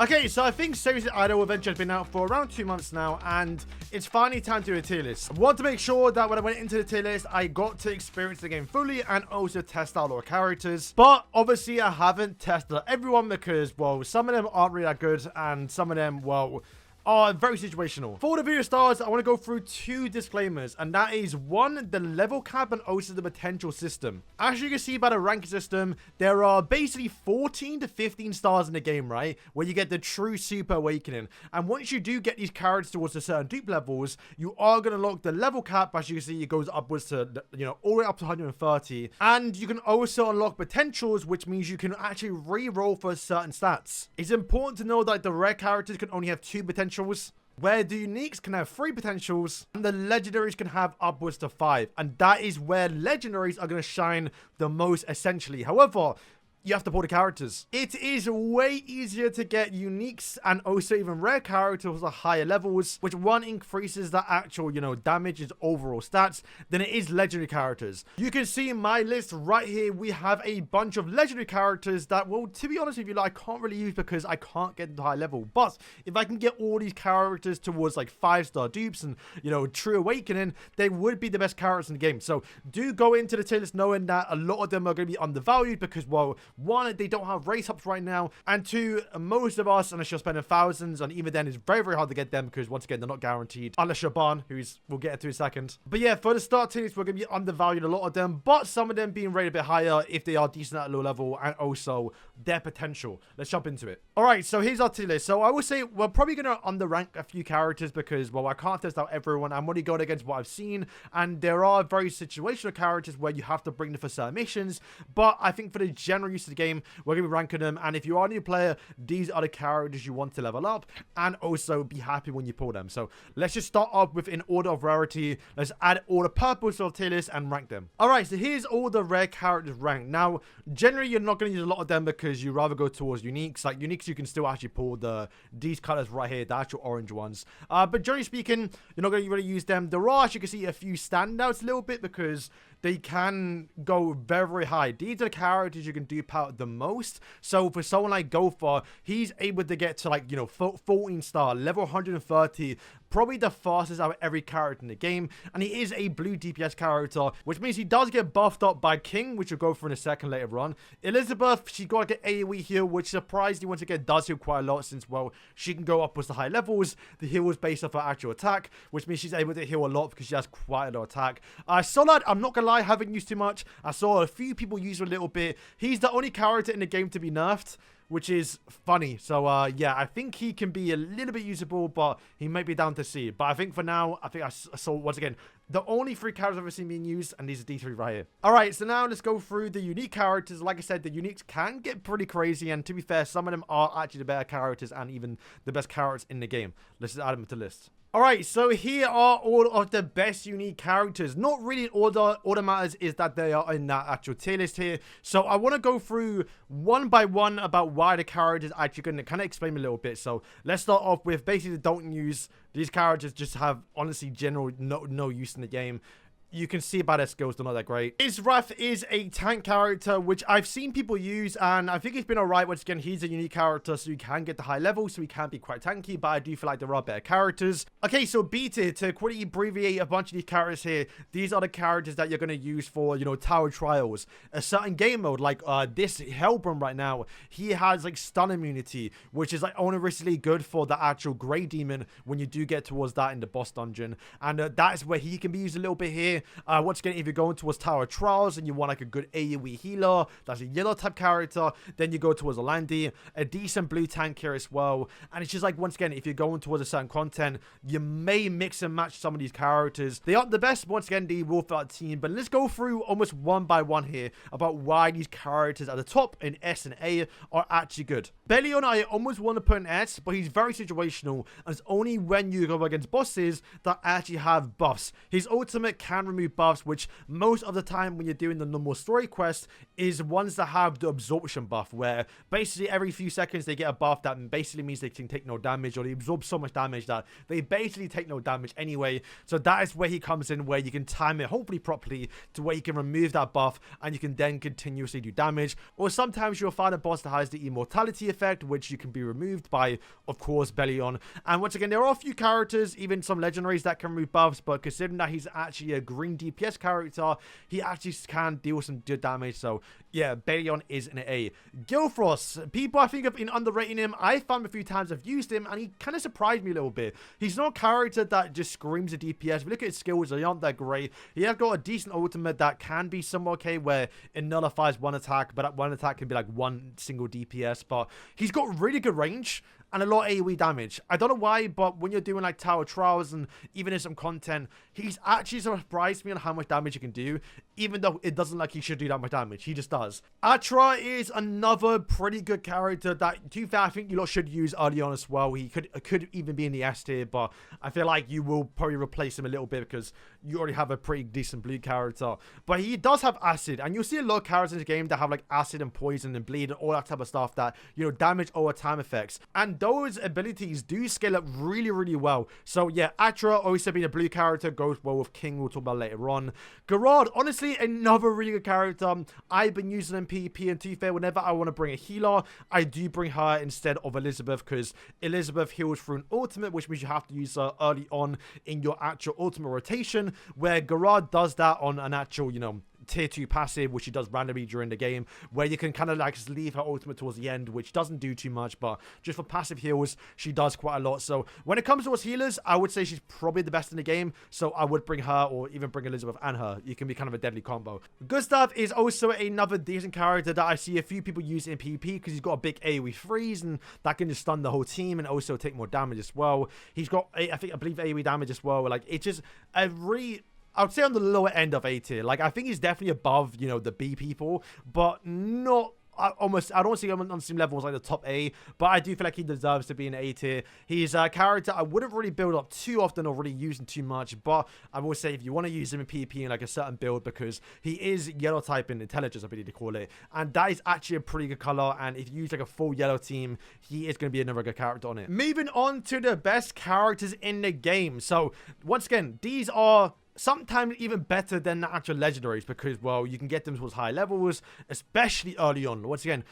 Okay, so I think Seriously Idol Adventure has been out for around 2 months now, and it's finally time to do a tier list. I want to make sure that when I went into the tier list, I got to experience the game fully and also test out all the characters. But obviously, I haven't tested everyone because, well, some of them aren't really that good, and some of them, well, are very situational. For the video stars, I want to go through 2 disclaimers, and that is 1, the level cap and also the potential system. As you can see by the ranking system, there are basically 14 to 15 stars in the game, right? Where you get the true super awakening. And once you do get these characters towards a certain dupe levels, you are going to unlock the level cap. As you can see, it goes upwards to, you know, all the way up to 130. And you can also unlock potentials, which means you can actually re-roll for certain stats. It's important to know that the rare characters can only have 2 potentials, where the uniques can have 3 potentials and the legendaries can have upwards to 5, and that is where legendaries are going to shine the most essentially. However, you have to pull the characters. It is way easier to get uniques and also even rare characters at higher levels, which one increases the actual, you know, damage and overall stats than it is legendary characters. You can see in my list right here, we have a bunch of legendary characters that, well, to be honest with you, like, I can't really use because I can't get them to high level. But if I can get all these characters towards like 5-star dupes and, you know, true awakening, they would be the best characters in the game. So do go into the tier list knowing that a lot of them are going to be undervalued because, well, 1, they don't have race ups right now, and 2, most of us, unless you're spending thousands, and even then it's very, very hard to get them because, once again, they're not guaranteed, unless you're Barn, who's we'll get into in a second. But yeah, for the start tier list, we're going to be undervalued a lot of them, but some of them being rated a bit higher if they are decent at a low level, and also their potential. Let's jump into it. All right, so here's our tier list. So I would say we're probably going to underrank a few characters because, well, I can't test out everyone. I'm only going against what I've seen, and there are very situational characters where you have to bring them for certain missions, but I think for the general use of the game, we're going to be ranking them, and if you are a new player, these are the characters you want to level up and also be happy when you pull them. So let's just start off with in order of rarity. Let's add all the purples to our tier list and rank them. All right, so here's all the rare characters ranked. Now, generally, you're not going to use a lot of them because you rather go towards uniques. Like uniques, you can still actually pull these colors right here, the actual orange ones. But generally speaking, you're not going to really use them. There are, as you can see, a few standouts a little bit because they can go very, very high. These are the characters you can dupe out the most. So for someone like Gopher, he's able to get to, like, you know, 14 star, level 130, probably the fastest out of every character in the game. And he is a blue DPS character, which means he does get buffed up by King, which we'll go for in a second later on. Elizabeth, she got like an AoE heal, which surprisingly once again does heal quite a lot since, well, she can go upwards to high levels. The heal is based off her actual attack, which means she's able to heal a lot because she has quite a lot of attack. Solad, I'm not gonna lie, I haven't used too much. I saw a few people use a little bit. He's the only character in the game to be nerfed, which is funny. So yeah, I think he can be a little bit usable, but he might be down to see. But I think for now, I think I saw, once again, the only 3 characters I've ever seen being used, and these are D3 right here. All right, so now let's go through the unique characters. Like I said, the uniques can get pretty crazy, and to be fair, some of them are actually the better characters and even the best characters in the game. Let's just add them to the list. Alright, so here are all of the best unique characters. Not really in order. All that matters is that they are in that actual tier list here. So I want to go through one by one about why the characters are actually going to kind of explain a little bit. So let's start off with basically don't use. These characters just have, honestly, general no use in the game. You can see by their skills, they're not that great. Israth is a tank character, which I've seen people use, and I think it's been alright. Once again, he's a unique character, so you can get the high level, so he can be quite tanky, but I do feel like there are better characters. Okay, so B tier, to quickly abbreviate a bunch of these characters here, these are the characters that you're going to use for, you know, tower trials. A certain game mode, like this Hellbrum right now, he has like stun immunity, which is like honorously good for the actual Grey Demon when you do get towards that in the boss dungeon. And that's where he can be used a little bit here. Once again, if you're going towards Tower Trials and you want like a good AoE healer, that's a yellow type character, then you go towards Alandi, a decent blue tank here as well. And it's just like, once again, if you're going towards a certain content, you may mix and match some of these characters. They aren't the best, once again, they will fit our team, but let's go through almost one by one here about why these characters at the top in S and A are actually good. Bellion, I almost want to put in S, but he's very situational, and it's only when you go against bosses that actually have buffs. His ultimate can remove buffs, which most of the time when you're doing the normal story quest is ones that have the absorption buff, where basically every few seconds they get a buff that basically means they can take no damage, or they absorb so much damage that they basically take no damage anyway. So that is where he comes in, where you can time it hopefully properly to where you can remove that buff and you can then continuously do damage. Or sometimes you'll find a boss that has the immortality effect, which you can be removed by, of course, Bellion. And once again, there are a few characters, even some legendaries, that can remove buffs, but considering that he's actually a green DPS character, he actually can deal some good damage. So yeah, Bellion is an A. Gilfrost, people I think have been underrating him. I found a few times I've used him and he kind of surprised me a little bit. He's not a character that just screams a DPS. If you look at his skills, they aren't that great. He has got a decent ultimate that can be somewhat okay, where it nullifies one attack, but that one attack can be like one single DPS. But he's got really good range and a lot of AoE damage. I don't know why, but when you're doing like Tower Trials and even in some content, he's actually surprised me on how much damage he can do, even though it doesn't like he should do that much damage. He just does. Atra is another pretty good character that, to be fair, I think you lot should use early on as well. He could even be in the S tier, but I feel like you will probably replace him a little bit because you already have a pretty decent blue character. But he does have acid, and you'll see a lot of characters in the game that have like acid and poison and bleed and all that type of stuff that, you know, damage over time effects. And those abilities do scale up really, really well. So yeah, Atra, also being a blue character, goes well with King, we'll talk about later on. Garrod, honestly, another really good character. I've been using him PvP, and to be fair, whenever I want to bring a healer, I do bring her instead of Elizabeth, because Elizabeth heals through an ultimate, which means you have to use her early on in your actual ultimate rotation, where Garrod does that on an actual, you know, tier 2 passive, which she does randomly during the game, where you can kind of like just leave her ultimate towards the end, which doesn't do too much, but just for passive heals, she does quite a lot. So when it comes towards healers, I would say she's probably the best in the game, so I would bring her, or even bring Elizabeth and her. You can be kind of a deadly combo. Gustav is also another decent character that I see a few people use in PvP, because he's got a big AoE freeze, and that can just stun the whole team and also take more damage as well. He's got, I believe AoE damage as well. Like, it's just a really, I would say on the lower end of A tier. Like, I think he's definitely above, you know, the B people, but not I don't see him on the same level as like the top A, but I do feel like he deserves to be in A tier. He's a character I wouldn't really build up too often or really use him too much, but I will say if you want to use him in PvP in like a certain build, because he is yellow type in intelligence, I believe to call it, and that is actually a pretty good color, and if you use like a full yellow team, he is going to be another good character on it. Moving on to the best characters in the game. So once again, these are sometimes even better than the actual legendaries, because, well, you can get them towards high levels, especially early on. Once again,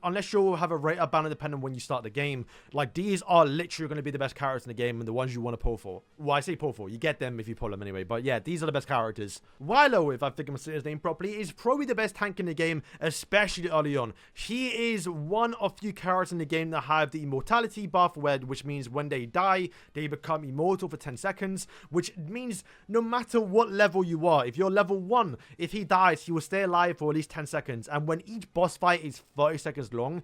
unless you have a rate up banner depending on when you start the game, like, these are literally going to be the best characters in the game and the ones you want to pull for. Well, I say pull for, you get them if you pull them anyway, but yeah, these are the best characters. Wilo, if I think I'm saying his name properly, is probably the best tank in the game, especially early on. He is one of few characters in the game that have the immortality buff, which means when they die, they become immortal for 10 seconds, which means no matter what level you are, if you're level 1, if he dies, he will stay alive for at least 10 seconds. And when each boss fight is 30 seconds long,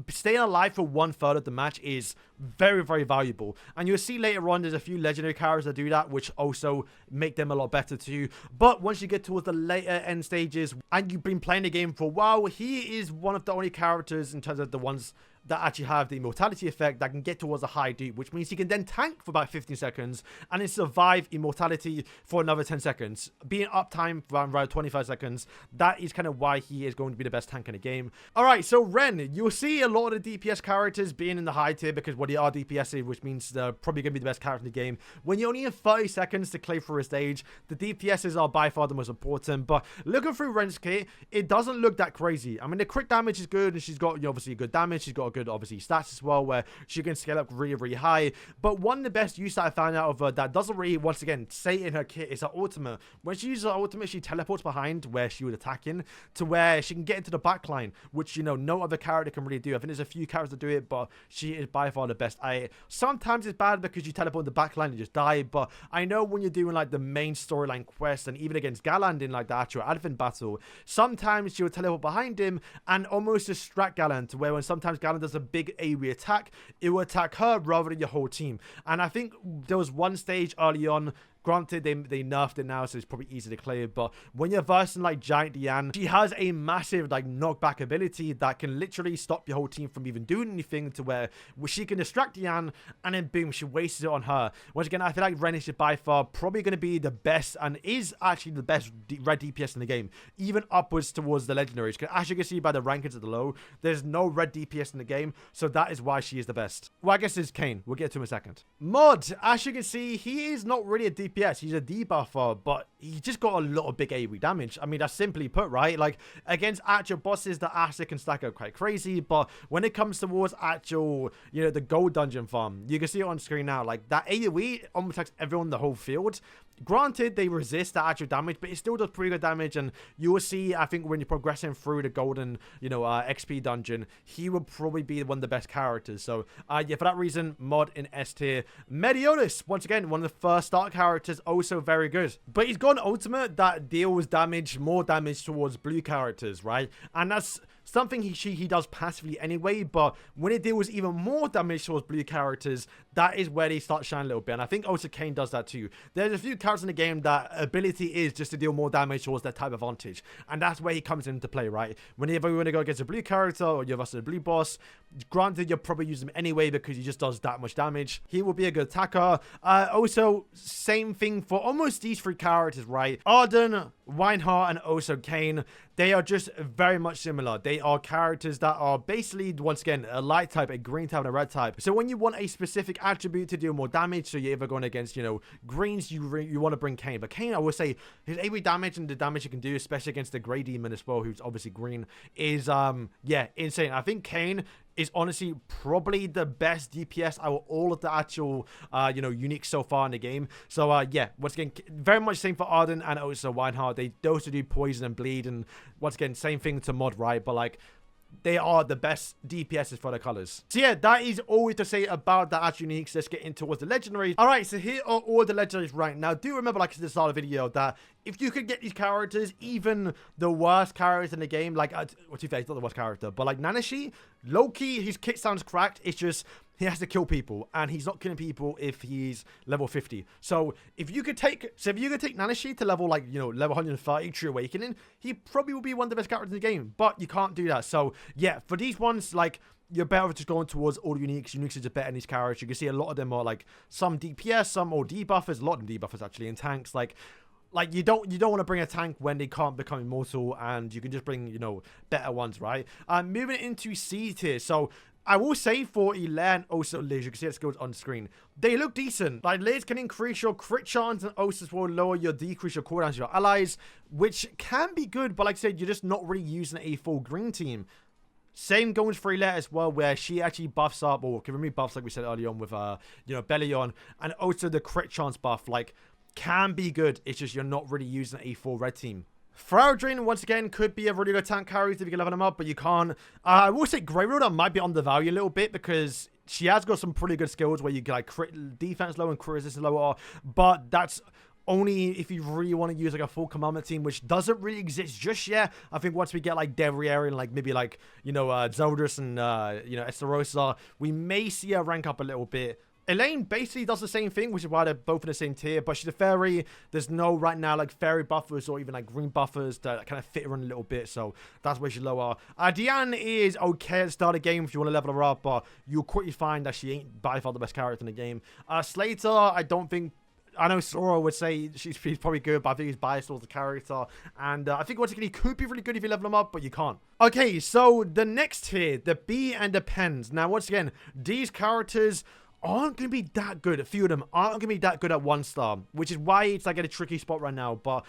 staying alive for 1/3 of the match is very, very valuable. And you'll see later on there's a few legendary characters that do that, which also make them a lot better too. But once you get towards the later end stages and you've been playing the game for a while, he is one of the only characters in terms of the ones that actually have the immortality effect that can get towards a high deep, which means he can then tank for about 15 seconds and then survive immortality for another 10 seconds. Being uptime for around 25 seconds, that is kind of why he is going to be the best tank in the game. Alright, so Ren, you'll see a lot of the DPS characters being in the high tier because, well, they are DPS, which means they're probably going to be the best character in the game. When you only have 30 seconds to clear through a stage, the DPSs are by far the most important. But looking through Ren's kit, it doesn't look that crazy. I mean, the crit damage is good, and she's got, you know, obviously good damage. She's got a good, obviously, stats as well, where she can scale up really, really high. But one of the best use that I found out of her that doesn't really, once again, say in her kit is her ultimate. When she uses her ultimate, she teleports behind where she was attacking to where she can get into the backline, which, you know, no other character can really do. I think there's a few characters that do it, but she is by far the best at it. Sometimes it's bad because you teleport in the backline and just die, but I know when you're doing like the main storyline quest and even against Galland in like the actual Advent battle, sometimes she will teleport behind him and almost distract Galland, to where when sometimes Galland does a big AoE attack, it will attack her rather than your whole team. And I think there was one stage early on Granted, they nerfed it now, so it's probably easy to clear. But when you're versing like Giant Diane, she has a massive like knockback ability that can literally stop your whole team from even doing anything, to where she can distract Diane and then boom, she wastes it on her. Once again, I feel like Ren is by far probably going to be the best, and is actually the best red DPS in the game, even upwards towards the legendaries. As you can see by the rankings at the low, there's no red DPS in the game, so that is why she is the best. Well, I guess it's Kayn. We'll get to him in a second. Mod, as you can see, he is not really a DPS. He's a debuffer, but he just got a lot of big AoE damage. I mean, that's simply put, right? Like, against actual bosses, the Asher can stack up quite crazy, but when it comes towards actual, you know, the gold dungeon farm, you can see it on screen now. Like, that AoE almost attacks everyone in the whole field. Granted, they resist the actual damage, but it still does pretty good damage, and you will see, I think, when you're progressing through the golden, you know, XP dungeon, he will probably be one of the best characters. So, yeah, for that reason, Mod in S tier. Meliodas, once again, one of the first start characters, also very good. But he's got an ultimate that deals damage, more damage towards blue characters, right? And that's something he does passively anyway, but when it deals even more damage towards blue characters, that is where they start shining a little bit. And I think also Kayn does that too. There's a few characters in the game that ability is just to deal more damage towards that type of advantage, and that's where he comes into play, right? Whenever you want to go against a blue character or you're versus a blue boss, granted you'll probably use him anyway because he just does that much damage. He will be a good attacker. Also, same thing for almost these three characters, right? Arden, Reinhardt, and also Kayn. They are just very much similar. They are characters that are basically, once again, a light type, a green type, and a red type. So when you want a specific attribute to deal more damage, so you're either going against, you know, greens, you want to bring Kayn. But Kayn, I would say, his AoE damage and the damage he can do, especially against the Grey Demon as well, who's obviously green, is, yeah, insane. I think Kayn is honestly probably the best DPS out of all of the actual, you know, uniques so far in the game. So, yeah, once again, very much same for Arden and also Reinhardt. They also do poison and bleed, and once again, same thing to Mod, right? But, like, they are the best DPSs for the colors. So yeah, that is all to say about the actual uniques. Let's get into what's the legendaries. All right, so here are all the legendaries right now. Do remember, like I said at the start of the video, that if you could get these characters, even the worst characters in the game, like, to be fair, he's not the worst character, but like Nanashi, low-key, his kit sounds cracked. It's just, he has to kill people, and he's not killing people if he's level 50. So if you could take Nanashi to level, like, you know, level 130, True Awakening, he probably will be one of the best characters in the game, but you can't do that. So yeah, for these ones, like, you're better just going towards all uniques. Uniques is just better in these characters. You can see a lot of them are like some DPS, some more debuffers, a lot of them debuffers actually, in tanks. Like you don't want to bring a tank when they can't become immortal, and you can just bring, you know, better ones, right? Moving into C tier. So I will say for Elaire and also Liz, you can see the skills on screen, they look decent. Like, Liz can increase your crit chance and also will lower your decrease your cooldowns to your allies, which can be good, but like I said, you're just not really using a full green team. Same goes for Elaire as well, where she actually buffs up, or can remove buffs like we said earlier on with, you know, Bellion, and also the crit chance buff, like, can be good. It's just you're not really using a full red team. Faradrin, once again, could be a really good tank carry if you can level them up, but you can't. I will say Grey Roader might be undervalued a little bit because she has got some pretty good skills where you can, like, crit defense low and crit resistance lower, but that's only if you really want to use like a full commandment team, which doesn't really exist just yet. I think once we get like Devrier and like maybe like, you know, Zeldris and, you know, Esterosa, we may see her rank up a little bit. Elaine basically does the same thing, which is why they're both in the same tier, but she's a fairy. There's no, right now, like, fairy buffers or even, like, green buffers that kind of fit her in a little bit, so that's where she's lower. Diane is okay at the start of the game if you want to level her up, but you'll quickly find that she ain't by far the best character in the game. Slater, I don't think... I know Sora would say he's probably good, but I think he's biased towards the character. And I think once again, he could be really good if you level him up, but you can't. Okay, so the next tier, the B and the Pens. Now, once again, these characters aren't going to be that good. A few of them aren't going to be that good at 1-star, which is why it's like at a tricky spot right now. But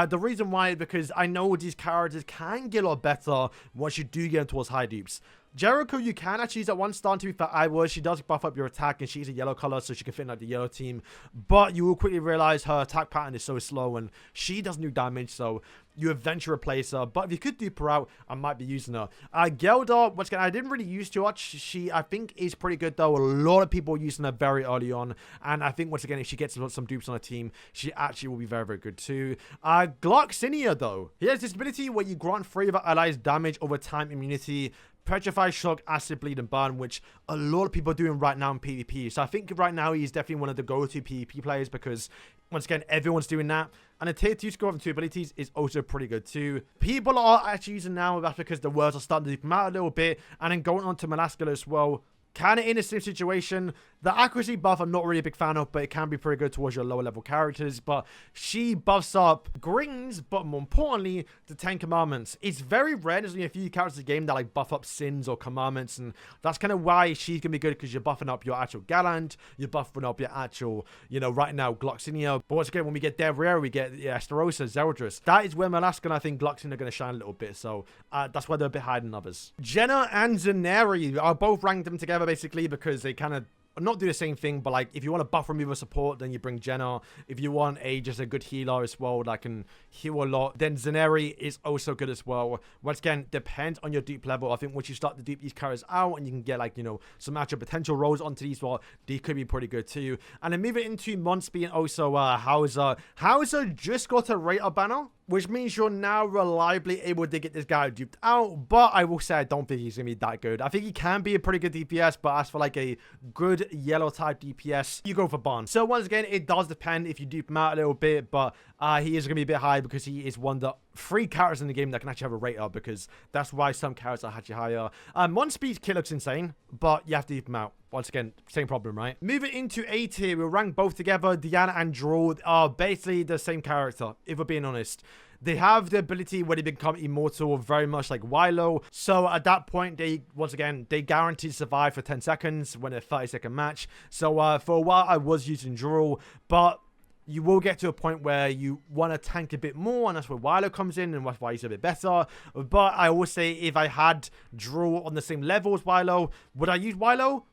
the reason why is because I know these characters can get a lot better once you do get them towards high dupes. Jericho, you can actually use at 1-star, to be fair, I would. She does buff up your attack, and she's a yellow color, so she can fit in like the yellow team. But you will quickly realize her attack pattern is so slow, and she doesn't do damage, so you eventually replace her. But if you could dupe her out, I might be using her. Geldar, once again, I didn't really use too much. She, I think, is pretty good, though. A lot of people are using her very early on, and I think, once again, if she gets some dupes on her team, she actually will be very, very good, too. Gloxinia, though. He has this ability where you grant 3 of our allies damage over time immunity Petrify, Shock, Acid Bleed, and Burn, which a lot of people are doing right now in PvP. So I think right now he's definitely one of the go-to PvP players because, once again, everyone's doing that. And a tier 2 score of 2 abilities is also pretty good too. People are actually using now, that's because the words are starting to come out a little bit. And then going on to Malaskala as well. Kind of in the same situation. The accuracy buff I'm not really a big fan of, but it can be pretty good towards your lower level characters. But she buffs up greens, but more importantly, the 10 commandments. It's very rare. There's only a few characters in the game that like buff up sins or commandments, and that's kind of why she's gonna be good, because you're buffing up your actual Gallant, you're buffing up your actual, you know, right now Gloxinia. But once again, when we get there rare, we get Esterosa, Zeldris. That is where Malaska and I think Gloxinia are gonna shine a little bit. So that's why they're a bit higher than others. Jenna and Zaneri, I both ranked them together basically because they kind of not do the same thing, but like if you want to buff remover support, then you bring Jenna. If you want just a good healer as well that can heal a lot, then Zaneri is also good as well. Once again, depends on your dupe level. I think once you start to dupe these characters out and you can get like, you know, some actual potential rolls onto these, well, they could be pretty good too. And then moving into Monsby and also Hauser. Hauser just got a Raider banner, which means you're now reliably able to get this guy duped out. But I will say I don't think he's going to be that good. I think he can be a pretty good DPS, but as for like a good yellow type DPS, you go for Bond. So once again, it does depend if you dupe him out a little bit, but he is going to be a bit high because he is one of the 3 characters in the game that can actually have a Raider, because that's why some characters are actually higher. Monsby's kit looks insane, but you have to dupe him out. Once again, same problem, right? Moving into A tier, we'll rank both together. Diana and Draw are basically the same character, if we're being honest. They have the ability where they become immortal, very much like Wilo. So at that point, once again, they guarantee to survive for 10 seconds when a 30-second match. So for a while, I was using Draw, but you will get to a point where you want to tank a bit more, and that's where Wilo comes in, and that's why he's a bit better. But I will say, if I had Draw on the same level as Wilo, would I use Wilo?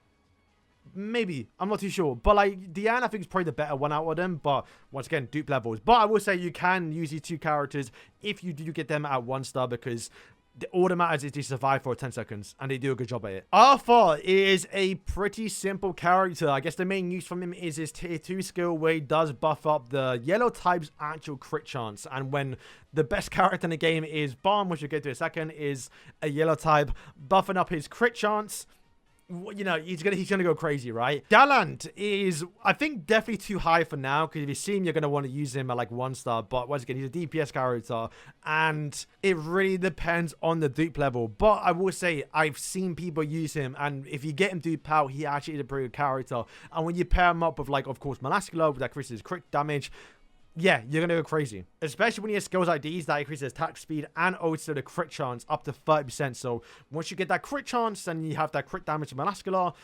Maybe. I'm not too sure. But like Diana, I think is probably the better one out of them. But once again, dupe levels. But I will say you can use these 2 characters if you do get them at 1 star, because all that matters is they survive for 10 seconds and they do a good job at it. Arthur is a pretty simple character. I guess the main use from him is his tier 2 skill, where he does buff up the yellow type's actual crit chance. And when the best character in the game is Bomb, which we'll get to in a second, is a yellow type, buffing up his crit chance, you know, he's gonna go crazy, right? Gallant is, I think, definitely too high for now, because if you see him, you're gonna want to use him at like 1 star. But once again, he's a DPS character, and it really depends on the dupe level. But I will say, I've seen people use him, and if you get him dupe out, he actually is a pretty good character. And when you pair him up with, like, of course, Malaskala, with that increases crit damage, yeah, you're gonna go crazy. Especially when you have skills like these that increases attack speed and also the crit chance up to 30%. So once you get that crit chance and you have that crit damage to Malaskala,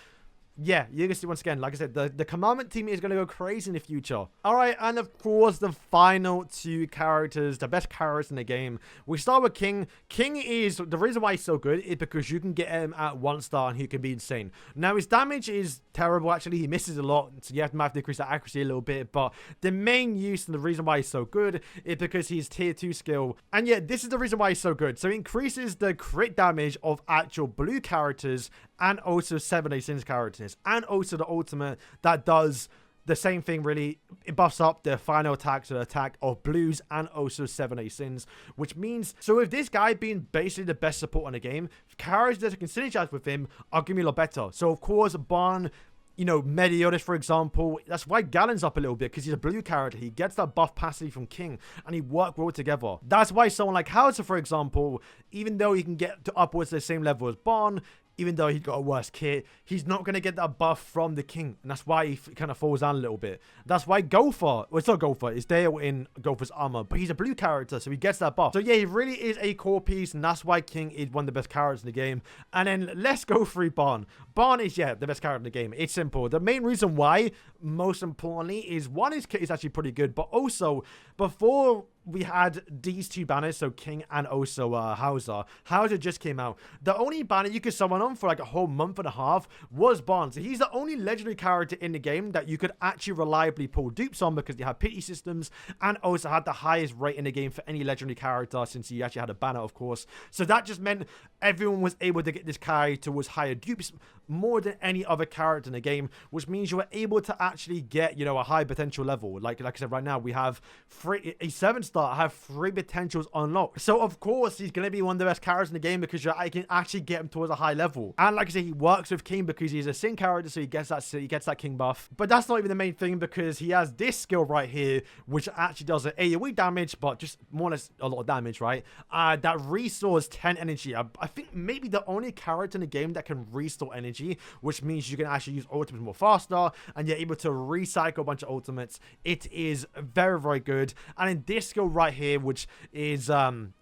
yeah, you're going to see, once again, like I said, the commandment team is going to go crazy in the future. Alright, and of course, the final 2 characters, the best characters in the game. We start with King. King is, the reason why he's so good is because you can get him at 1 star and he can be insane. Now, his damage is terrible, actually. He misses a lot, so you have to increase that accuracy a little bit. But the main use and the reason why he's so good is because he's tier 2 skill. And yeah, this is the reason why he's so good. So he increases the crit damage of actual blue characters and also 7-day sins characters, and also the ultimate that does the same thing, really. It buffs up the final attack to the attack of blues and also 7-day sins, which means, so with this guy being basically the best support in the game, characters that can synergize with him are going to be a lot better. So of course, Barn, you know, Meliodas, for example, that's why Gallon's up a little bit, because he's a blue character. He gets that buff passively from King, and he work well together. That's why someone like Hauser, for example, even though he can get to upwards to the same level as Barn, even though he's got a worse kit, he's not going to get that buff from the King. And that's why he kind of falls down a little bit. That's why Gopher, well, it's not Gopher, it's Dale in Gopher's armor, but he's a blue character, so he gets that buff. So yeah, he really is a core piece, and that's why King is one of the best characters in the game. And then let's go through Barn. Barn is, yeah, the best character in the game. It's simple. The main reason why, most importantly, is one, his kit is actually pretty good, but also, before we had these 2 banners, so King and also Hauser. Hauser just came out. The only banner you could summon on for like a whole month and a half was Barn. So he's the only legendary character in the game that you could actually reliably pull dupes on, because they had pity systems and also had the highest rate in the game for any legendary character, since he actually had a banner, of course. So that just meant everyone was able to get this character towards higher dupes more than any other character in the game, which means you were able to actually get, you know, a high potential level. Like I said, right now we have a 7-star Star have 3 potentials unlocked. So of course he's going to be one of the best characters in the game because I can actually get him towards a high level. And like I said, he works with King because he's a Sin character, so he gets that King buff. But that's not even the main thing, because he has this skill right here, which actually does an AoE damage, but just more or less a lot of damage, right? That restores 10 energy. I think maybe the only character in the game that can restore energy, which means you can actually use ultimates more faster, and you're able to recycle a bunch of ultimates. It is very, very good. And in this skill right here, which is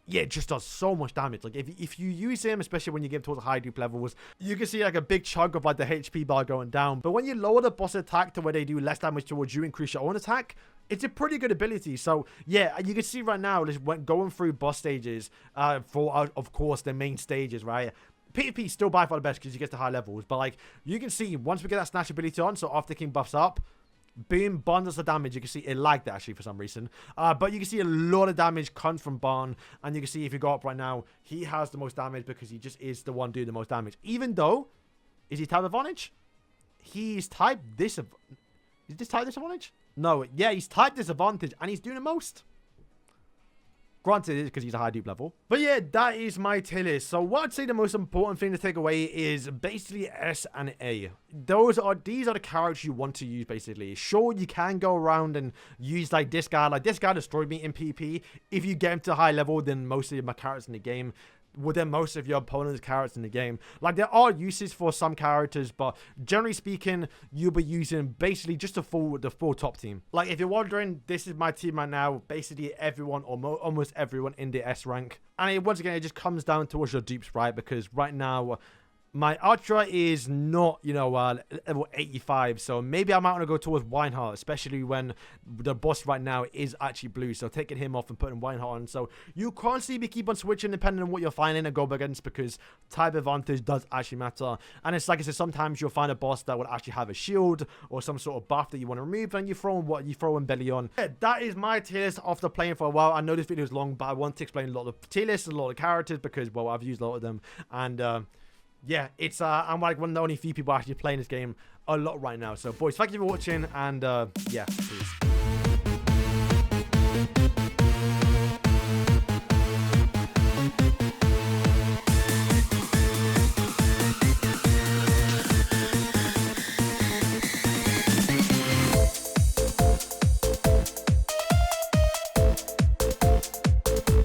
yeah, it just does so much damage. Like if you use him, especially when you get towards high dupe levels, you can see like a big chunk of like the HP bar going down. But when you lower the boss attack to where they do less damage towards you, increase your own attack, it's a pretty good ability. So yeah, you can see right now, just going through boss stages for of course the main stages, right? PvP is still by far the best because you get to high levels. But like you can see, once we get that snatch ability on, so after King buffs up, boom, Barn does the damage. You can see it lagged actually for some reason. But you can see a lot of damage comes from Barn. And you can see if you go up right now, he has the most damage because he just is the one doing the most damage. Even though, is he type advantage? He's type this. Is this type disadvantage? No, yeah, he's type disadvantage and he's doing the most. Granted, it is because he's a high dupe level. But yeah, that is my tier list. So what I'd say the most important thing to take away is basically S and A. These are the characters you want to use, basically. Sure, you can go around and use like this guy. Like this guy destroyed me in PvP. If you get him to high level, then most of my characters in the game, within most of your opponent's characters in the game. Like there are uses for some characters, but generally speaking, you'll be using basically just the full top team. Like if you're wondering, this is my team right now. Basically everyone or almost everyone in the S rank. And once again, it just comes down towards your dupes, right? Because right now, my Ultra is not, you know, level 85, so maybe I might want to go towards Weinhardt, especially when the boss right now is actually blue, so taking him off and putting Weinhardt on. So you constantly keep on switching depending on what you're finding and go against, because type advantage does actually matter. And it's like I said, sometimes you'll find a boss that will actually have a shield or some sort of buff that you want to remove, and you throw in belly on. Yeah, that is my tier list after playing for a while. I know this video is long, but I want to explain a lot of tier lists and a lot of characters because, well, I've used a lot of them. And yeah, it's I'm like one of the only few people actually playing this game a lot right now. So boys, thank you for watching, and yeah, peace.